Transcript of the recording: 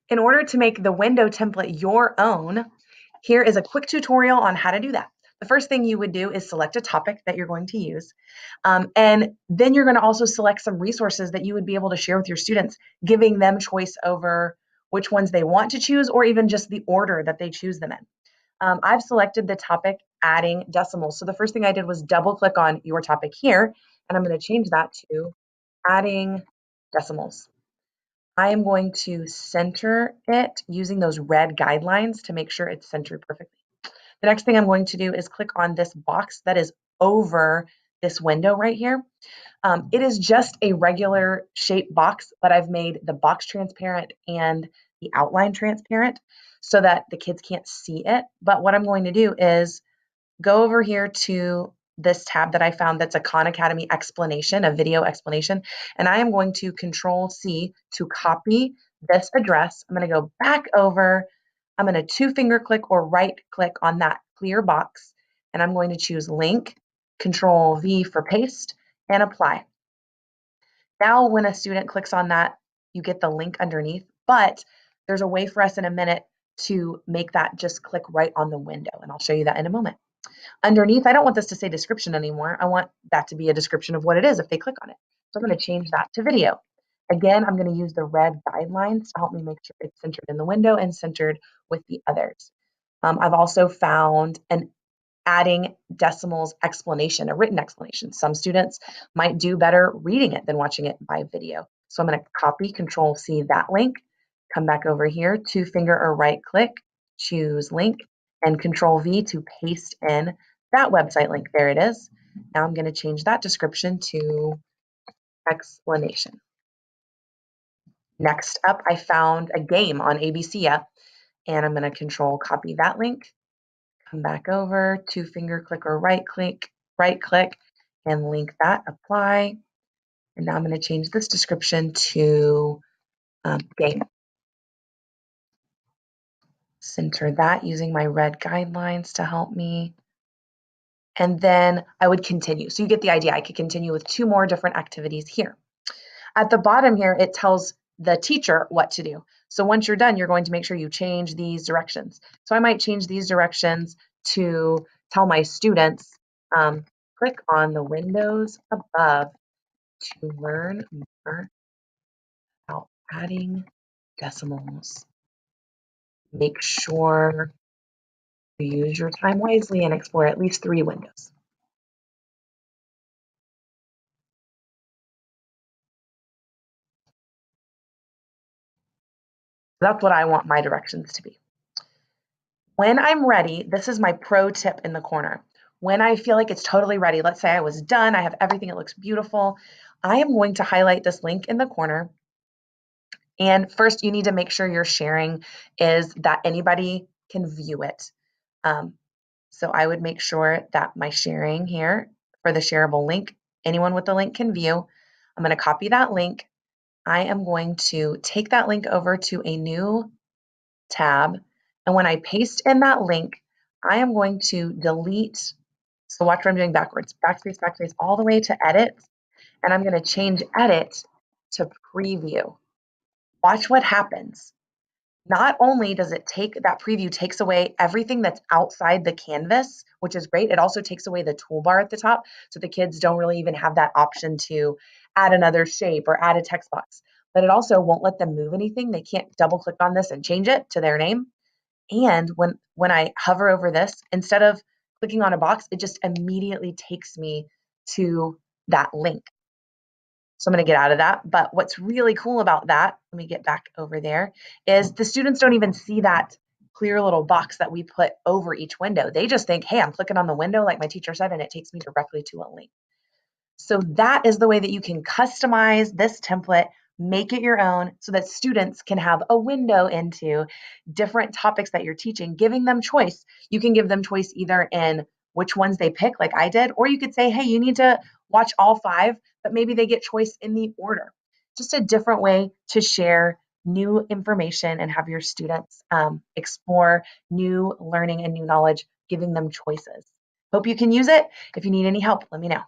In order to make the window template your own, here is a quick tutorial on how to do that. The first thing you would do is select a topic that you're going to use. And then you're going to also select some resources that you would be able to share with your students, giving them choice over which ones they want to choose or even just the order that they choose them in. I've selected the topic adding decimals. So the first thing I did was double click on your topic here, and I'm going to change that to adding decimals. I am going to center it using those red guidelines to make sure it's centered perfectly. The next thing I'm going to do is click on this box that is over this window right here. It is just a regular shape box, but I've made the box transparent and the outline transparent so that the kids can't see it. But what I'm going to do is go over here to this tab that I found that's a Khan Academy explanation, a video explanation, and I am going to Control C to copy this address. I'm going to go back over. I'm going to two-finger click or right click on that clear box, and I'm going to choose link, Control V for paste, and apply. Now, when a student clicks on that, you get the link underneath, but there's a way for us in a minute to make that just click right on the window, and I'll show you that in a moment. Underneath, I don't want this to say description anymore. I want that to be a description of what it is if they click on it. So I'm going to change that to video. Again, I'm going to use the red guidelines to help me make sure it's centered in the window and centered with the others. I've also found an adding decimals explanation, a written explanation. Some students might do better reading it than watching it by video. So I'm going to copy, Control C that link, come back over here, two-finger or right click, choose link, and Control V to paste in that website link. There it is. Now I'm going to change that description to explanation. Next up, I found a game on ABC app, and I'm going to Control copy that link, come back over, two-finger click or right click, and link that, apply. And now I'm going to change this description to game. Center that using my red guidelines to help me. And then I would continue. So you get the idea. I could continue with two more different activities here. At the bottom here, it tells the teacher what to do. So once you're done, you're going to make sure you change these directions. So I might change these directions to tell my students, click on the windows above to learn more about adding decimals. Make sure you use your time wisely and explore at least 3 windows. That's what I want my directions to be. When I'm ready, this is my pro tip in the corner. When I feel like it's totally ready, let's say I was done, I have everything, it looks beautiful, I am going to highlight this link in the corner. And first, you need to make sure your sharing is that anybody can view it. So I would make sure that my sharing here for the shareable link, anyone with the link can view. I'm going to copy that link. I am going to take that link over to a new tab. And when I paste in that link, I am going to delete. So watch what I'm doing backwards, backspace, all the way to edit. And I'm going to change edit to preview. Watch what happens. Not only does it take, that preview takes away everything that's outside the canvas, which is great. It also takes away the toolbar at the top. So the kids don't really even have that option to add another shape or add a text box. But it also won't let them move anything. They can't double click on this and change it to their name. And when I hover over this, instead of clicking on a box, it just immediately takes me to that link. So I'm going to get out of that. But what's really cool about that, let me get back over there, is the students don't even see that clear little box that we put over each window. They just think, hey, I'm clicking on the window like my teacher said, and it takes me directly to a link. So that is the way that you can customize this template, make it your own so that students can have a window into different topics that you're teaching, giving them choice. You can give them choice either in which ones they pick, like I did, or you could say, hey, you need to watch all 5, but maybe they get choice in the order. Just a different way to share new information and have your students explore new learning and new knowledge, giving them choices. Hope you can use it. If you need any help, let me know.